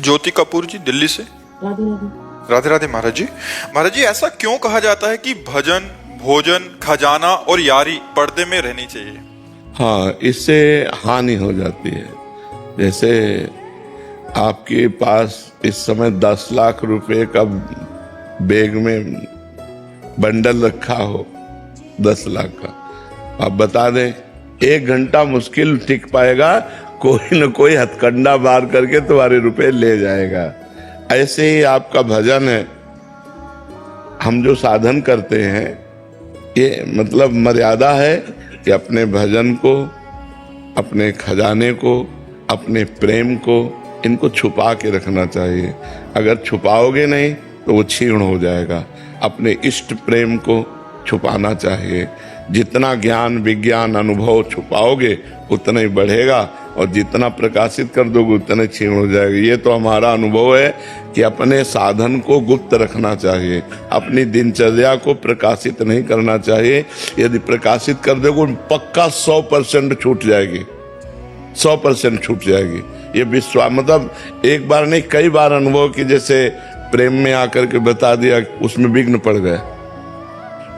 ज्योति कपूर जी दिल्ली से। राधे राधे। राधे राधे महाराज जी। महाराज जी, ऐसा क्यों कहा जाता है कि भजन, भोजन, खजाना और यारी पर्दे में रहनी चाहिए? हाँ, इससे हानि हो जाती है। जैसे आपके पास इस समय 10 लाख रुपए का बैग में बंडल रखा हो, 10 लाख का, आप बता दें 1 घंटा मुश्किल टिक पाएगा, कोई न कोई हथकंडा मार करके तुम्हारे रुपए ले जाएगा। ऐसे ही आपका भजन है, हम जो साधन करते हैं, ये मतलब मर्यादा है कि अपने भजन को, अपने खजाने को, अपने प्रेम को, इनको छुपा के रखना चाहिए। अगर छुपाओगे नहीं तो वो क्षीण हो जाएगा। अपने इष्ट प्रेम को छुपाना चाहिए। जितना ज्ञान, विज्ञान, अनुभव छुपाओगे उतना ही बढ़ेगा, और जितना प्रकाशित कर दोगे उतना क्षीण हो जाएगा। ये तो हमारा अनुभव है कि अपने साधन को गुप्त रखना चाहिए, अपनी दिनचर्या को प्रकाशित नहीं करना चाहिए। यदि प्रकाशित कर दोगे पक्का 100% छूट जाएगी, 100% छूट जाएगी। ये विश्वास, मतलब एक बार नहीं कई बार अनुभव कि जैसे प्रेम में आकर के बता दिया, उसमें विघ्न पड़ गया।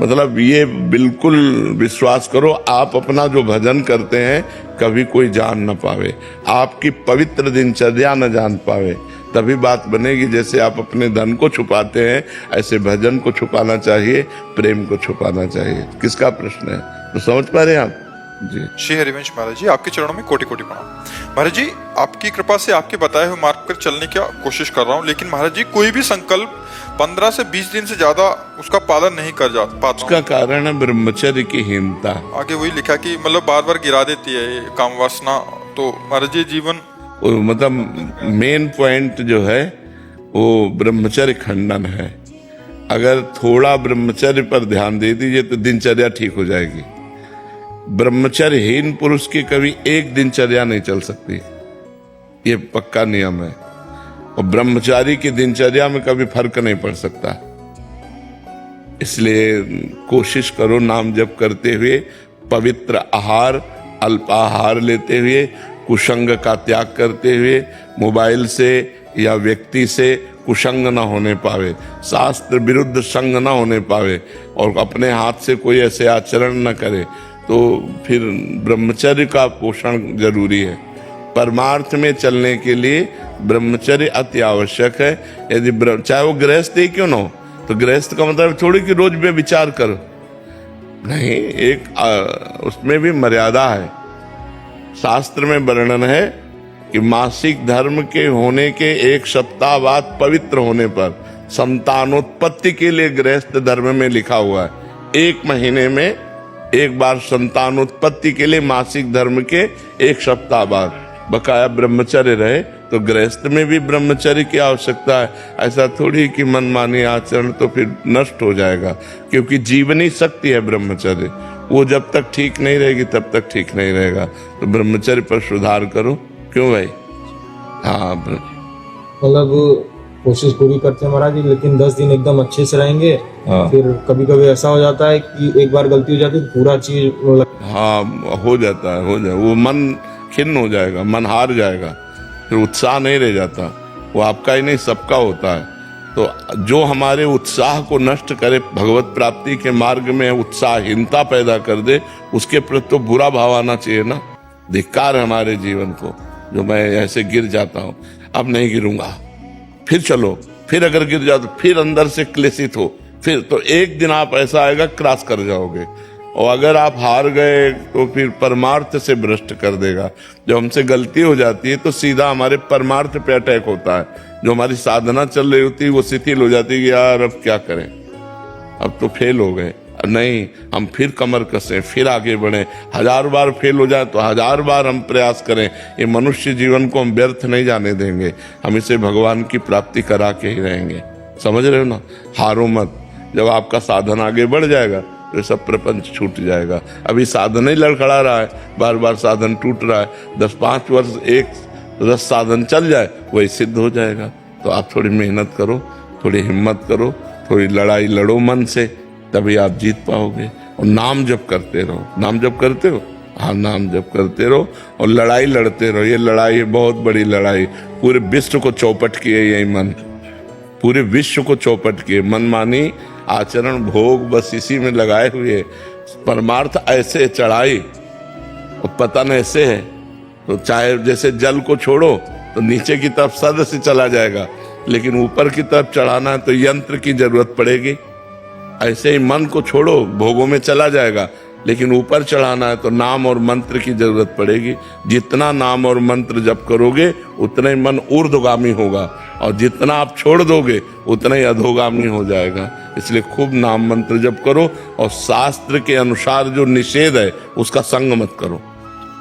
मतलब ये बिल्कुल विश्वास करो, आप अपना जो भजन करते हैं कभी कोई जान न पावे, आपकी पवित्र दिनचर्या न जान पावे, तभी बात बनेगी। जैसे आप अपने धन को छुपाते हैं, ऐसे भजन को छुपाना चाहिए, प्रेम को छुपाना चाहिए। किसका प्रश्न है, तो समझ पा रहे हैं आप जी। श्री हरिवंश महाराज जी, आपके चरणों में कोटि कोटि प्रणाम। महाराज जी, आपकी कृपा से आपके बताए हुए मार्ग पर चलने की कोशिश कर रहा हूँ, लेकिन महाराज जी कोई भी संकल्प 15 से 20 दिन से ज्यादा उसका पालन नहीं कर पाता। उसका कारण है ब्रह्मचर्य की हीनता। आगे वही लिखा कि मतलब बार बार गिरा देती है ये काम वासना। तो महाराज जी जीवन मतलब मेन पॉइंट जो है वो ब्रह्मचर्य खंडन है। अगर थोड़ा ब्रह्मचर्य पर ध्यान दे दीजिए तो दिनचर्या ठीक हो जाएगी। ब्रह्मचर्यहीन पुरुष की कभी एक दिनचर्या नहीं चल सकती, ये पक्का नियम है। और ब्रह्मचारी की दिनचर्या में कभी फर्क नहीं पड़ सकता। इसलिए कोशिश करो नाम जप करते हुए, पवित्र आहार, अल्पाहार लेते हुए, कुसंग का त्याग करते हुए, मोबाइल से या व्यक्ति से कुसंग न होने पावे, शास्त्र विरुद्ध संग न होने पावे, और अपने हाथ से कोई ऐसे आचरण न करे, तो फिर ब्रह्मचर्य का पोषण जरूरी है। परमार्थ में चलने के लिए ब्रह्मचर्य अति आवश्यक है। यदि चाहे वो गृहस्थ ही क्यों ना हो, तो गृहस्थ का मतलब थोड़ी कि रोज में विचार करो, नहीं, एक उसमें भी मर्यादा है। शास्त्र में वर्णन है कि मासिक धर्म के होने के 1 सप्ताह बाद पवित्र होने पर संतानोत्पत्ति के लिए गृहस्थ धर्म में लिखा हुआ है 1 महीने में एक बार संतानोत्पत्ति के लिए मासिक धर्म के 1 सप्ताह बाद बकाया ब्रह्मचर्य रहे। तो गृहस्थ में भी ब्रह्मचर्य की आवश्यकता है। ऐसा थोड़ी कि मनमानी आचरण तो फिर नष्ट हो जाएगा, क्योंकि जीवनी शक्ति है ब्रह्मचर्य, वो जब तक ठीक नहीं रहेगी तब तक ठीक नहीं रहेगा। तो ब्रह्मचर्य पर सुधार करो। क्यों भाई? हाँ, मतलब कोशिश पूरी करते हैं महाराज जी, लेकिन 10 दिन एकदम अच्छे से रहेंगे। हाँ। फिर कभी कभी ऐसा हो जाता है कि एक बार गलती हो जाती है तो पूरा चीज हाँ, हो जाता है, वो मन खिन्न हो जाएगा, मन हार जाएगा, फिर उत्साह नहीं रह जाता। वो आपका ही नहीं, सबका होता है। तो जो हमारे उत्साह को नष्ट करे, भगवत प्राप्ति के मार्ग में उत्साहहीनता पैदा कर दे, उसके प्रति तो बुरा भाव आना चाहिए ना। धिक्कार है हमारे जीवन को, जो मैं ऐसे गिर जाता हूँ, अब नहीं गिरूंगा, फिर चलो, फिर अगर गिर जाओ तो फिर अंदर से क्लेशित हो, फिर तो एक दिन आप ऐसा आएगा क्रॉस कर जाओगे। और अगर आप हार गए तो फिर परमार्थ से भ्रष्ट कर देगा। जब हमसे गलती हो जाती है तो सीधा हमारे परमार्थ पे अटैक होता है। जो हमारी साधना चल रही होती है वो शिथिल हो जाती है कि यार अब क्या करें, अब तो फेल हो गए, नहीं, हम फिर कमर कसें, फिर आगे बढ़ें। 1000 बार फेल हो जाए तो 1000 बार हम प्रयास करें। ये मनुष्य जीवन को हम व्यर्थ नहीं जाने देंगे, हम इसे भगवान की प्राप्ति करा के ही रहेंगे। समझ रहे हो ना? हारो मत। जब आपका साधन आगे बढ़ जाएगा तो सब प्रपंच छूट जाएगा। अभी साधन ही लड़खड़ा रहा है, बार बार साधन टूट रहा है। 10-5 वर्ष एक रस साधन चल जाए, वही सिद्ध हो जाएगा। तो आप थोड़ी मेहनत करो, थोड़ी हिम्मत करो, थोड़ी लड़ाई लड़ो मन से, तभी आप जीत पाओगे। और नाम जप करते रहो। नाम जप करते हो? हाँ, नाम जप करते रहो और लड़ाई लड़ते रहो। ये लड़ाई है बहुत बड़ी लड़ाई, पूरे विश्व को चौपट किए यही मन, पूरे विश्व को चौपट किए। मनमानी आचरण भोग बस इसी में लगाए हुए, परमार्थ ऐसे चढ़ाई और पतन ऐसे है। तो चाहे जैसे जल को छोड़ो तो नीचे की तरफ सद से चला जाएगा, लेकिन ऊपर की तरफ चढ़ाना है तो यंत्र की जरूरत पड़ेगी। ऐसे ही मन को छोड़ो भोगों में चला जाएगा, लेकिन ऊपर चढ़ाना है तो नाम और मंत्र की जरूरत पड़ेगी। जितना नाम और मंत्र जप करोगे उतना ही मन ऊर्ध्वगामी होगा, और जितना आप छोड़ दोगे उतना ही अधोगामी हो जाएगा। इसलिए खूब नाम मंत्र जप करो, और शास्त्र के अनुसार जो निषेध है उसका संग मत करो।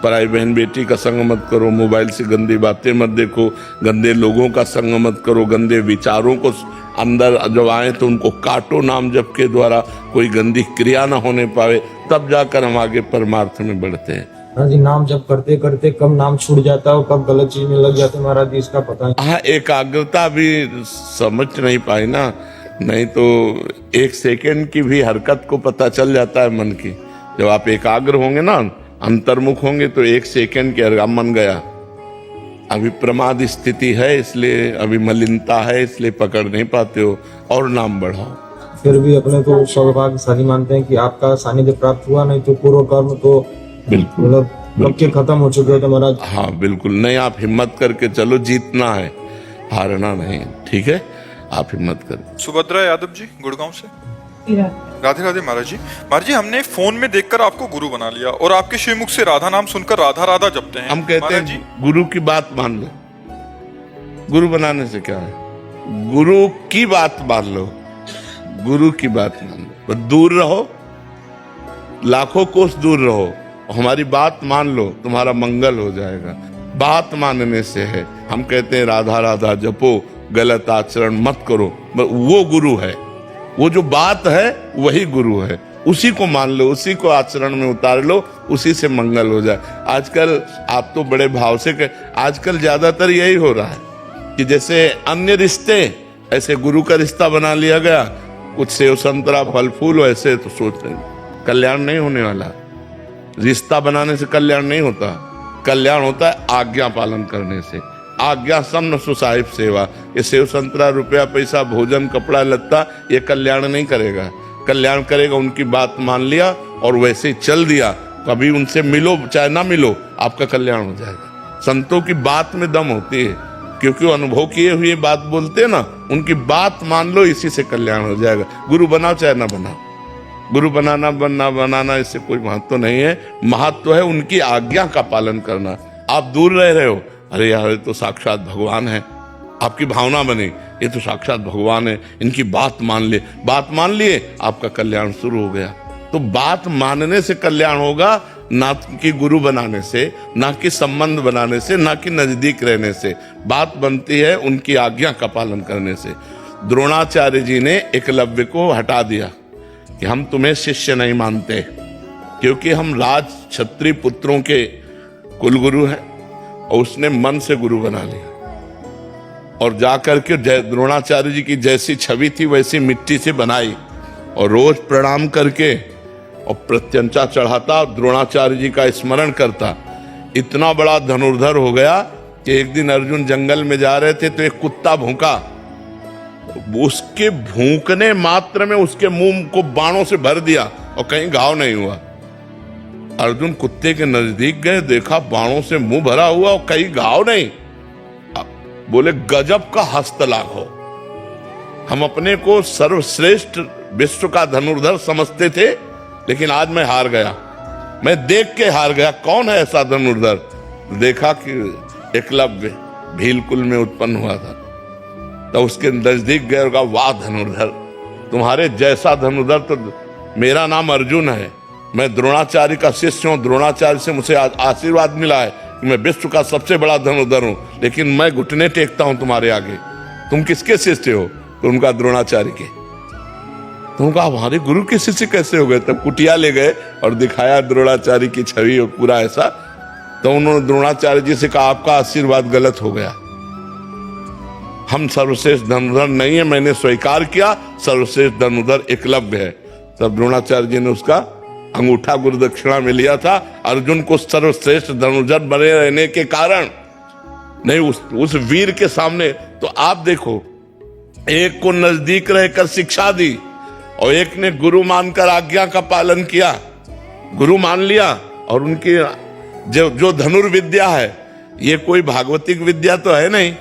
पराई बहन बेटी का संग मत करो, मोबाइल से गंदी बातें मत देखो, गंदे लोगों का संग मत करो, गंदे विचारों को अंदर जब आए तो उनको काटो नाम जप के द्वारा, कोई गंदी क्रिया ना होने पावे, तब जाकर हम आगे परमार्थ में बढ़ते हैं। महाराज जी, नाम जप करते करते कब नाम छूट जाता है और कब गलत चीज में लग जाते हैं महाराज जी, इसका पता नहीं। हाँ, एकाग्रता भी समझ नहीं पाई ना, नहीं तो 1 सेकेंड की भी हरकत को पता चल जाता है मन की। जब आप एकाग्र होंगे ना, अंतर्मुख होंगे, तो 1 सेकेंड के अर्गा मन गया। अभी प्रमाद स्थिति है, इसलिए अभी मलिनता है, इसलिए पकड़ नहीं पाते हो, और नाम बढ़ाओ। फिर भी अपने को सौभाग्यशाली मानते हैं कि आपका सानिध्य प्राप्त हुआ, नहीं तो पूर्व कर्म तो बिल्कुल मतलब कब के खत्म हो चुके होते महाराज। हाँ बिल्कुल, नहीं आप हिम्मत करके चलो, जीतना है, हारना नहीं। ठीक है, आप हिम्मत कर। सुभद्रा यादव जी गुड़गांव से। राधे राधे महाराज जी। महाराज जी, हमने फोन में देखकर आपको गुरु बना लिया और आपके श्रीमुख से राधा नाम सुनकर राधा राधा जपते हैं। हम कहते हैं गुरु की बात मान लो। गुरु बनाने से क्या है, गुरु की बात मान लो, गुरु की बात मान लो। दूर रहो, लाखों कोस दूर रहो, हमारी बात मान लो, तुम्हारा मंगल हो जाएगा। बात मानने से है। हम कहते हैं राधा राधा जपो, गलत आचरण मत करो, वो गुरु है। वो जो बात है वही गुरु है, उसी को मान लो, उसी को आचरण में उतार लो, उसी से मंगल हो जाए। आजकल आप तो बड़े भाव से आजकल ज्यादातर यही हो रहा है कि जैसे अन्य रिश्ते ऐसे गुरु का रिश्ता बना लिया गया, कुछ सेव संतरा फल फूल, ऐसे तो सोचते हैं कल्याण नहीं होने वाला। रिश्ता बनाने से कल्याण नहीं होता, कल्याण होता है आज्ञा पालन करने से। आज्ञा समन सुसाहिब सेवा। ये सेव संतरा, रुपया पैसा, भोजन, कपड़ा लत्ता, ये कल्याण नहीं करेगा। कल्याण करेगा उनकी बात मान लिया और वैसे ही चल दिया। कभी उनसे मिलो चाहे ना मिलो, आपका कल्याण हो जाएगा। संतों की बात में दम होती है, क्योंकि वो अनुभव किए हुए बात बोलते हैं ना, उनकी बात मान लो, इसी से कल्याण हो जाएगा। गुरु बनाओ चाहे ना बनाओ, गुरु बनाना इससे कोई महत्व नहीं है। महत्व है उनकी आज्ञा का पालन करना। आप दूर रह रहे हो, अरे यार ये तो साक्षात भगवान है, आपकी भावना बने ये तो साक्षात भगवान है, इनकी बात मान ले। बात मान लिए, आपका कल्याण शुरू हो गया। तो बात मानने से कल्याण होगा, ना कि गुरु बनाने से, ना कि संबंध बनाने से, ना कि नजदीक रहने से। बात बनती है उनकी आज्ञा का पालन करने से। द्रोणाचार्य जी ने एकलव्य को हटा दिया कि हम तुम्हें शिष्य नहीं मानते, क्योंकि हम राज क्षत्रिय पुत्रों के कुलगुरु हैं, और उसने मन से गुरु बना लिया। और जाकर के द्रोणाचार्य जी की जैसी छवि थी वैसी मिट्टी से बनाई, और रोज प्रणाम करके और प्रत्यंचा चढ़ाता, द्रोणाचार्य जी का स्मरण करता। इतना बड़ा धनुर्धर हो गया कि एक दिन अर्जुन जंगल में जा रहे थे तो एक कुत्ता भौंका। उसके भूंकने मात्र में उसके मुंह को बाणों से भर दिया और कहीं घाव नहीं हुआ। अर्जुन कुत्ते के नजदीक गए, देखा बाणों से मुंह भरा हुआ और कहीं घाव नहीं। बोले गजब का हस्तलाघ हो। हम अपने को सर्वश्रेष्ठ विश्व का धनुर्धर समझते थे, लेकिन आज मैं हार गया। मैं देख के हार गया, कौन है ऐसा धनुर्धर? देखा कि एकलव्य भीलकुल में उत्पन्न हुआ था। तो उसके नजदीक गए और कहा, वाह धनुर्धर, तुम्हारे जैसा धनुर्धर तो मेरा नाम अर्जुन है। मैं द्रोणाचार्य का शिष्य हूँ, द्रोणाचार्य से मुझे आशीर्वाद मिला है कि मैं विश्व का सबसे बड़ा धनुर्धर हूँ, लेकिन मैं घुटने टेकता हूँ तुम्हारे आगे। तुम किसके शिष्य हो? तो उनका द्रोणाचार्य के। तो उनका हमारे गुरु के शिष्य कैसे हो गए? तब कुटिया ले गए और दिखाया द्रोणाचार्य की छवि और पूरा ऐसा। तो उन्होंने द्रोणाचार्य जी से कहा, आपका आशीर्वाद गलत हो गया, हम सर्वश्रेष्ठ धनुर्धर नहीं है। मैंने स्वीकार किया, सर्वश्रेष्ठ धनुर्धर एकलव्य है। तब द्रोणाचार्य जी ने उसका अंगूठा गुरुदक्षिणा में लिया था अर्जुन को सर्वश्रेष्ठ धनुर्धर बने रहने के कारण। नहीं, उस वीर के सामने तो आप देखो, एक को नजदीक रहकर शिक्षा दी और एक ने गुरु मानकर आज्ञा का पालन किया, गुरु मान लिया। और उनकी जो धनुर्विद्या है, ये कोई भागवतिक विद्या तो है नहीं,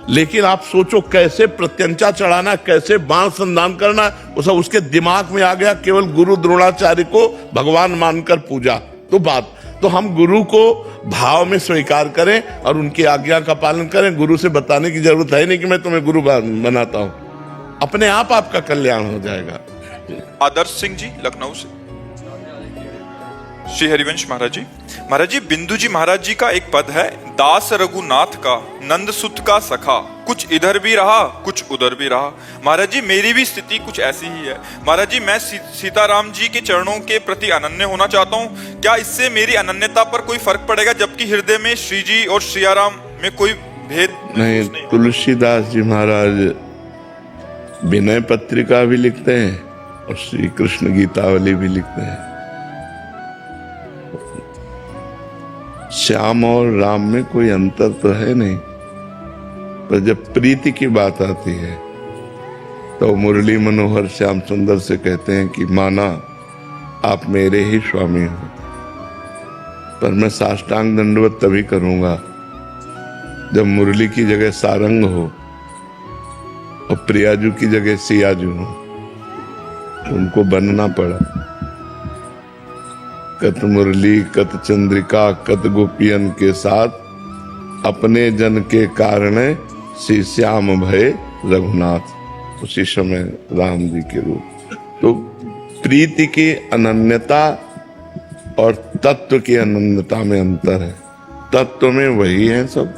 लेकिन आप सोचो कैसे प्रत्यंचा चढ़ाना, कैसे बाण संधान करना, वो सब उसके दिमाग में आ गया। केवल गुरु द्रोणाचार्य को भगवान मानकर पूजा। तो हम गुरु को भाव में स्वीकार करें और उनकी आज्ञा का पालन करें। गुरु से बताने की जरूरत है नहीं कि मैं तुम्हें गुरु बनाता हूं, अपने आप आपका कल्याण हो जाएगा। आदर्श सिंह जी लखनऊ से। श्री हरिवंश महाराज जी, बिंदु जी महाराज जी का एक पद है, दास रघुनाथ का नंद सुत का सखा, कुछ इधर भी रहा कुछ उधर भी रहा। महाराज जी, मेरी भी स्थिति कुछ ऐसी ही है। महाराज जी, मैं सीताराम जी के चरणों के प्रति अनन्य होना चाहता हूँ। क्या इससे मेरी अनन्यता पर कोई फर्क पड़ेगा, जबकि हृदय में श्री जी और सियाराम में कोई भेद नहीं? तुलसीदास जी महाराज विनय पत्रिका भी लिखते हैं और श्री कृष्ण गीतावली भी लिखते हैं। श्याम और राम में कोई अंतर तो है नहीं, पर जब प्रीति की बात आती है तो मुरली मनोहर श्याम सुंदर से कहते हैं कि माना आप मेरे ही स्वामी हो, पर मैं साष्टांग दंडवत तभी करूंगा जब मुरली की जगह सारंग हो और प्रियाजू की जगह सियाजू हो। उनको बनना पड़ा। कत मुरली कत चंद्रिका कत गोपियन के साथ, अपने जन के कारण श्री श्याम भय रघुनाथ। उसी समय राम जी के रूप। तो प्रीति की अनन्यता और तत्व की अनन्यता में अंतर है। तत्व में वही है सब,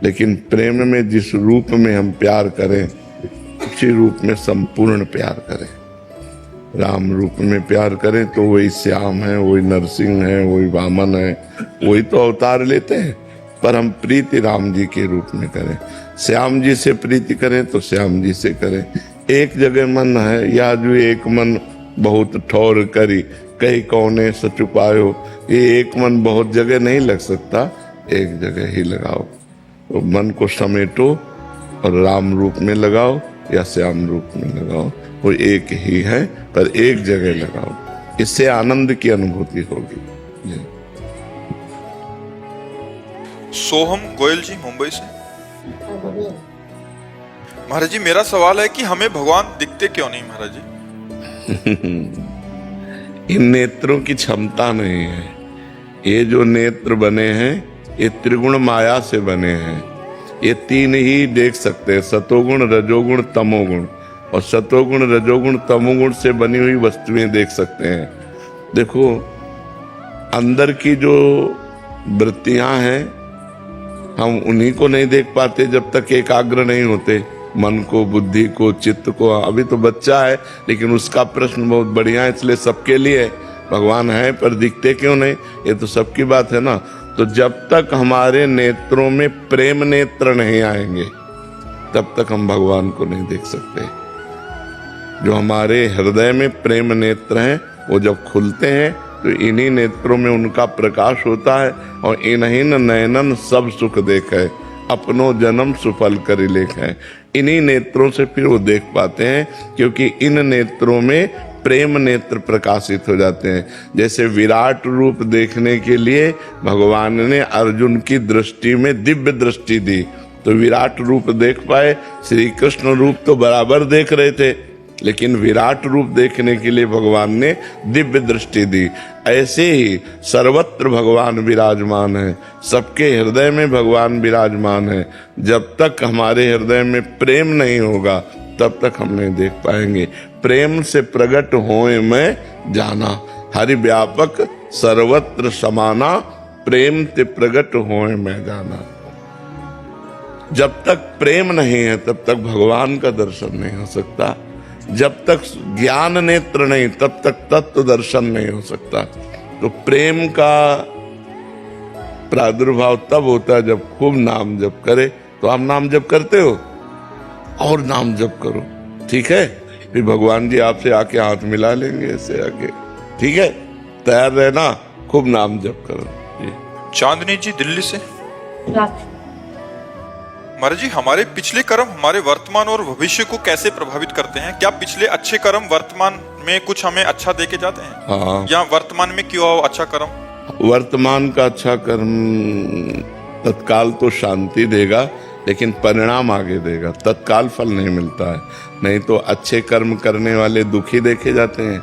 लेकिन प्रेम में जिस रूप में हम प्यार करें उसी रूप में संपूर्ण प्यार करें। राम रूप में प्यार करें तो वही श्याम है, वही नरसिंह है, वही वामन है, वही तो अवतार लेते हैं। पर हम प्रीति राम जी के रूप में करें। श्याम जी से प्रीति करें तो श्याम जी से करें। एक जगह मन है या जो एक मन बहुत ठौर करी, कई कौने सच उपायो। ये एक मन बहुत जगह नहीं लग सकता, एक जगह ही लगाओ। तो मन को समेटो और राम रूप में लगाओ या श्याम रूप में लगाओ, वो एक ही है पर एक जगह लगाओ। इससे आनंद की अनुभूति होगी। सोहम गोयल जी मुंबई से। महाराज जी, मेरा सवाल है कि हमें भगवान दिखते क्यों नहीं महाराज जी? इन नेत्रों की क्षमता नहीं है। ये जो नेत्र बने हैं ये त्रिगुण माया से बने हैं। ये तीन ही देख सकते हैं, सतोगुण रजोगुण तमोगुण। और सतोगुण रजोगुण तमोगुण से बनी हुई वस्तुएं देख सकते हैं। देखो, अंदर की जो वृत्तियां हैं हम उन्हीं को नहीं देख पाते जब तक एकाग्र नहीं होते। मन को, बुद्धि को, चित्त को। अभी तो बच्चा है, लेकिन उसका प्रश्न बहुत बढ़िया है, इसलिए सबके लिए भगवान है पर दिखते क्यों नहीं, ये तो सबकी बात है ना। तो जब तक हमारे नेत्रों में प्रेम नेत्र नहीं आएंगे तब तक हम भगवान को नहीं देख सकते। जो हमारे हृदय में प्रेम नेत्र हैं वो जब खुलते हैं तो इन्हीं नेत्रों में उनका प्रकाश होता है। और इन्हीं नयनन सब सुख देखे, अपनों जन्म सुफल कर लेखे। इन्हीं नेत्रों से फिर वो देख पाते हैं, क्योंकि इन नेत्रों में प्रेम नेत्र प्रकाशित हो जाते हैं। जैसे विराट रूप देखने के लिए भगवान ने अर्जुन की दृष्टि में दिव्य दृष्टि दी तो विराट रूप देख पाए। श्री कृष्ण रूप तो बराबर देख रहे थे, लेकिन विराट रूप देखने के लिए भगवान ने दिव्य दृष्टि दी। ऐसे ही सर्वत्र भगवान विराजमान है, सबके हृदय में भगवान विराजमान है। जब तक हमारे हृदय में प्रेम नहीं होगा तब तक हम नहीं देख पाएंगे। प्रेम से प्रकट होए मैं जाना, हरि व्यापक सर्वत्र समाना, प्रेम ते प्रकट होए मैं जाना। जब तक प्रेम नहीं है तब तक भगवान का दर्शन नहीं हो सकता। जब तक ज्ञान नेत्र नहीं तब तक तत्व दर्शन नहीं हो सकता। तो प्रेम का प्रादुर्भाव तब होता है जब खूब नाम जप करे। तो आप नाम जप करते हो और नाम जप करो, ठीक है? फिर भगवान जी आपसे आके हाथ मिला लेंगे, ऐसे आके, ठीक है? तैयार रहना, खूब नाम जप करो जी। चांदनी जी दिल्ली से। रात महाराज जी, हमारे पिछले कर्म हमारे वर्तमान और भविष्य को कैसे प्रभावित करते हैं? क्या पिछले अच्छे कर्म वर्तमान में कुछ हमें अच्छा दे के जाते हैं? हाँ, या वर्तमान में क्यों आओ अच्छा कर्म? वर्तमान का अच्छा कर्म तत्काल तो शांति देगा, लेकिन परिणाम आगे देगा। तत्काल फल नहीं मिलता है। नहीं तो अच्छे कर्म करने वाले दुखी देखे जाते हैं,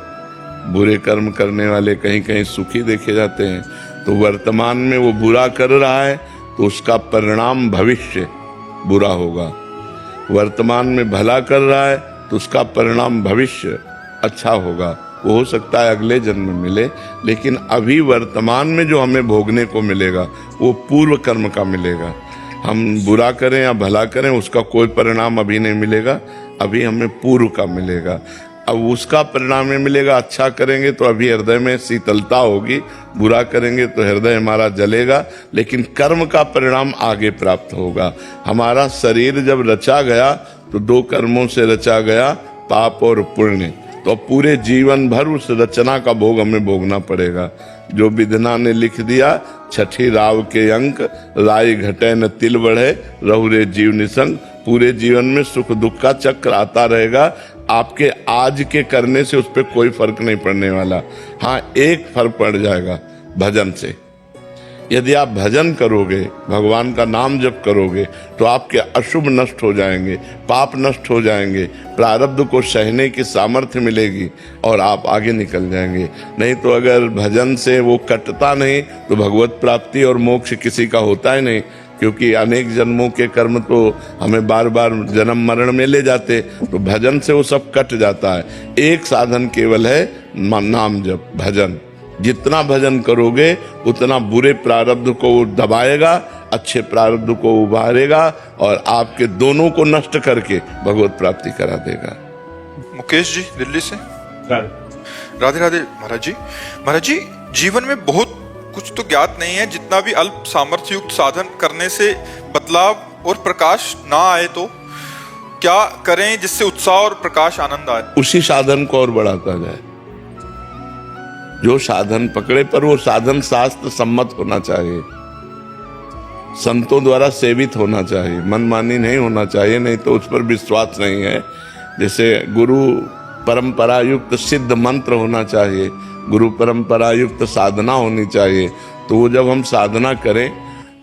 बुरे कर्म करने वाले कहीं कहीं सुखी देखे जाते हैं। तो वर्तमान में वो बुरा कर रहा है तो उसका परिणाम भविष्य बुरा होगा। वर्तमान में भला कर रहा है तो उसका परिणाम भविष्य अच्छा होगा। वो हो सकता है अगले जन्म में मिले, लेकिन अभी वर्तमान में जो हमें भोगने को मिलेगा वो पूर्व कर्म का मिलेगा। हम बुरा करें या भला करें उसका कोई परिणाम अभी नहीं मिलेगा, अभी हमें पूर्व का मिलेगा। अब उसका परिणाम में मिलेगा। अच्छा करेंगे तो अभी हृदय में शीतलता होगी, बुरा करेंगे तो हृदय हमारा जलेगा, लेकिन कर्म का परिणाम आगे प्राप्त होगा। हमारा शरीर जब रचा गया तो दो कर्मों से रचा गया, पाप और पुण्य। तो पूरे जीवन भर उस रचना का भोग हमें भोगना पड़ेगा। जो विधना ने लिख दिया, छठी राव के अंक, लाई घटे न तिल बढ़े, रहुरे जीव निसंग। पूरे जीवन में सुख दुख का चक्र आता रहेगा। आपके आज के करने से उस पर कोई फर्क नहीं पड़ने वाला। हाँ, एक फर्क पड़ जाएगा भजन से। यदि आप भजन करोगे, भगवान का नाम जप करोगे, तो आपके अशुभ नष्ट हो जाएंगे, पाप नष्ट हो जाएंगे, प्रारब्ध को सहने की सामर्थ्य मिलेगी और आप आगे निकल जाएंगे। नहीं तो अगर भजन से वो कटता नहीं तो भगवत प्राप्ति और मोक्ष किसी का होता ही नहीं, क्योंकि अनेक जन्मों के कर्म तो हमें बार बार जन्म मरण में ले जाते। तो भजन से वो सब कट जाता है। एक साधन केवल है नाम जप, भजन। जितना भजन करोगे उतना बुरे प्रारब्ध को दबाएगा, अच्छे प्रारब्ध को उभारेगा और आपके दोनों को नष्ट करके भगवत प्राप्ति करा देगा। मुकेश जी दिल्ली से। राधे राधे महाराज जी, जीवन में बहुत कुछ तो ज्ञात नहीं है। जितना भी अल्प सामर्थ्य युक्त साधन करने से बदलाव और प्रकाश ना आए तो क्या करें जिससे उत्साह और प्रकाश आनंद आए? उसी साधन को और बढ़ाता जाए। जो साधन पकड़े पर वो साधन शास्त्र सम्मत होना चाहिए, संतों द्वारा सेवित होना चाहिए, मनमानी नहीं होना चाहिए। नहीं तो उस पर विश्वास नहीं है। जैसे गुरु परंपरा युक्त सिद्ध मंत्र होना चाहिए, गुरु परंपरा युक्त साधना होनी चाहिए। तो वो जब हम साधना करें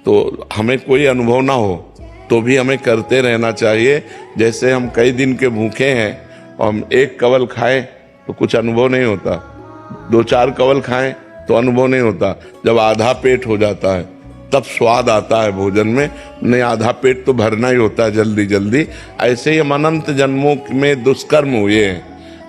तो हमें कोई अनुभव ना हो तो भी हमें करते रहना चाहिए। जैसे हम कई दिन के भूखे हैं और हम एक कवल खाएं तो कुछ अनुभव नहीं होता, 2-4 कवल खाएं तो अनुभव नहीं होता। जब आधा पेट हो जाता है तब स्वाद आता है भोजन में। नहीं, आधा पेट तो भरना ही होता है जल्दी जल्दी। ऐसे ही हम अनंत जन्मों में दुष्कर्म हुए हैं,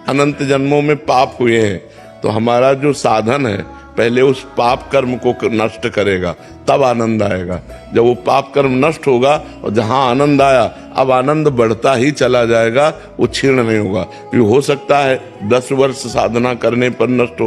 अनंत जन्मों में पाप हुए हैं। तो हमारा जो साधन है पहले उस पाप कर्म को नष्ट करेगा, तब आनंद आएगा। जब वो पाप कर्म नष्ट होगा और जहां आनंद आया, अब आनंद बढ़ता ही चला जाएगा, वो क्षीण नहीं होगा। ये हो सकता है 10 वर्ष साधना करने पर नष्ट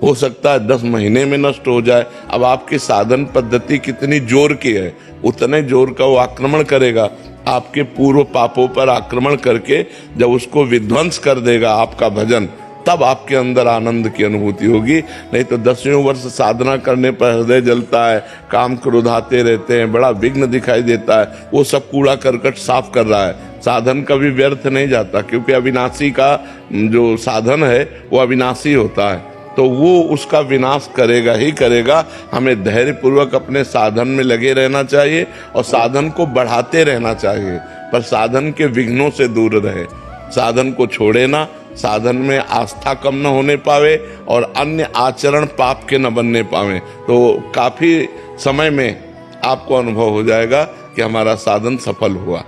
हो सकता है 10 महीने में नष्ट हो जाए। अब आपकी साधन पद्धति कितनी जोर की है, उतने जोर का वो आक्रमण करेगा। आपके पूर्व पापों पर आक्रमण करके जब उसको विध्वंस कर देगा आपका भजन, तब आपके अंदर आनंद की अनुभूति होगी। नहीं तो 10वें वर्ष साधना करने पर हृदय जलता है, काम क्रोध आते रहते हैं, बड़ा विघ्न दिखाई देता है। वो सब कूड़ा करकट साफ कर रहा है। साधन कभी व्यर्थ नहीं जाता, क्योंकि अविनाशी का जो साधन है वो अविनाशी होता है। तो वो उसका विनाश करेगा ही करेगा। हमें धैर्य पूर्वक अपने साधन में लगे रहना चाहिए और साधन को बढ़ाते रहना चाहिए, पर साधन के विघ्नों से दूर रहे। साधन को छोड़े ना, साधन में आस्था कम न होने पावे और अन्य आचरण पाप के न बनने पावे। तो काफी समय में आपको अनुभव हो जाएगा कि हमारा साधन सफल हुआ।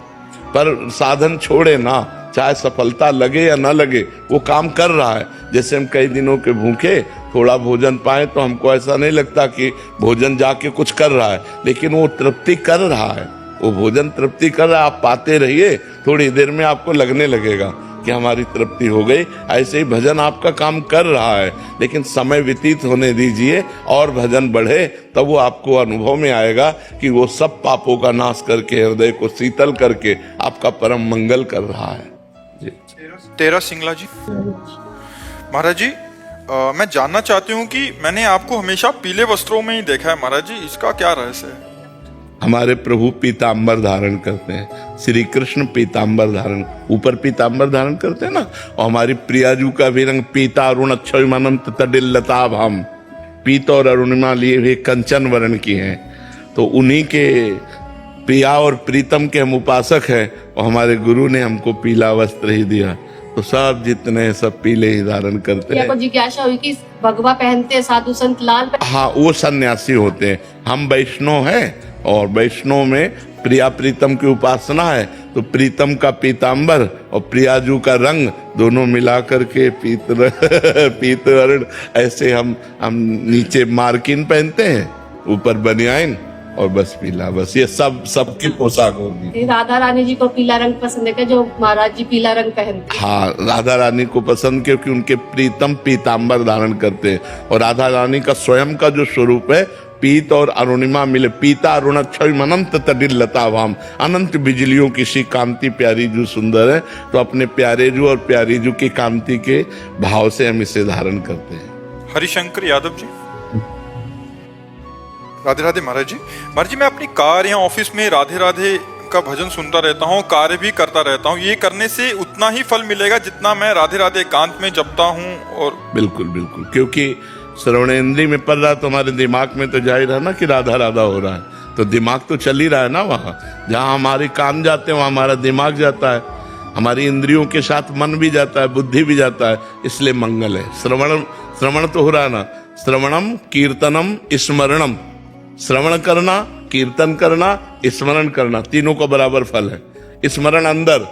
पर साधन छोड़े ना, चाहे सफलता लगे या ना लगे, वो काम कर रहा है। जैसे हम कई दिनों के भूखे थोड़ा भोजन पाए तो हमको ऐसा नहीं लगता कि भोजन जाके कुछ कर रहा है, लेकिन वो तृप्ति कर रहा है, वो भोजन तृप्ति कर रहा है। आप पाते रहिए, थोड़ी देर में आपको लगने लगेगा कि हमारी तृप्ति हो गई। ऐसे ही भजन आपका काम कर रहा है, लेकिन समय व्यतीत होने दीजिए और भजन बढ़े, तब वो आपको अनुभव में आएगा कि वो सब पापों का नाश करके हृदय को शीतल करके आपका परम मंगल कर रहा है। जी। तेरा सिंगला जी। महाराज जी, मैं जानना चाहती हूँ कि मैंने आपको हमेशा पीले वस्त्रों में ही देखा है महाराज जी, इसका क्या रहस्य है? हमारे प्रभु पीतांबर धारण करते हैं, श्री कृष्ण पीतांबर धारण, ऊपर पीतांबर धारण करते हैं ना। और हमारी प्रियाजू का भी रंग पीता अरुण अक्षयमानम तडिल लताभ, हम पीत और अरुणिमा लिए हुए कंचन वर्ण की हैं। तो उन्हीं के प्रिया और प्रीतम के हम उपासक हैं, और हमारे गुरु ने हमको पीला वस्त्र ही दिया। तो सब जितने हैं सब पीले ही धारण करते हैं। जिज्ञासा हुई कि भगवा पहनते हैं साधु संत लाल हाँ, वो सन्यासी होते हैं। हम वैष्णव हैं, और वैष्णव में प्रिया प्रीतम की उपासना है, तो प्रीतम का पीतांबर और प्रियाजू का रंग दोनों मिला करके पीत वर्ण, ऐसे हम नीचे मार्किन पहनते हैं, ऊपर बनियाइन और बस पीला, बस ये सबकी पोशाक होगी। राधा रानी जी को पीला रंग पसंद है क्या, जो महाराज जी पीला रंग पहनते हैं? हाँ, राधा रानी को पसंद, क्योंकि उनके प्रीतम पीतांबर धारण करते हैं। और राधा रानी का स्वयं का जो स्वरूप है, पीत और अरुणिमा मिले, पीता अरुण अक्षय अनंत तडिल लताभाम, अनंत बिजलियों की सी कांति प्यारी जू सुंदर है। तो अपने प्यारे जू और प्यारी जू की कांति के भाव से हम इसे धारण करते हैं। हरिशंकर यादव जी, राधे राधे महाराज जी। महाराज जी, मैं अपनी कार या ऑफिस में राधे राधे का भजन सुनता रहता हूँ, कार्य भी करता रहता हूँ, ये करने से उतना ही फल मिलेगा जितना मैं राधे राधे एकांत में जपता हूँ? और बिल्कुल बिल्कुल, क्योंकि श्रवणेंद्रिय में पड़ रहा तो हमारे दिमाग में तो जाहिर है ना कि राधा राधा हो रहा है, तो दिमाग तो चल ही रहा है ना। वहाँ जहाँ हमारे कान जाते हैं वहाँ हमारा दिमाग जाता है, हमारी इंद्रियों के साथ मन भी जाता है, बुद्धि भी जाता है, इसलिए मंगल है। श्रवण तो हो रहा है ना, श्रवणम कीर्तनम स्मरणम, श्रवण करना, कीर्तन करना, स्मरण करना, तीनों का बराबर फल है। स्मरण अंदर,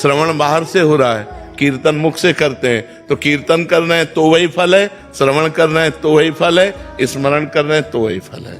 श्रवण बाहर से हो रहा है, कीर्तन मुख से करते हैं, तो कीर्तन कर रहे हैं तो वही फल है, श्रवण कर रहे हैं तो वही फल है, स्मरण कर रहे हैं तो वही फल है।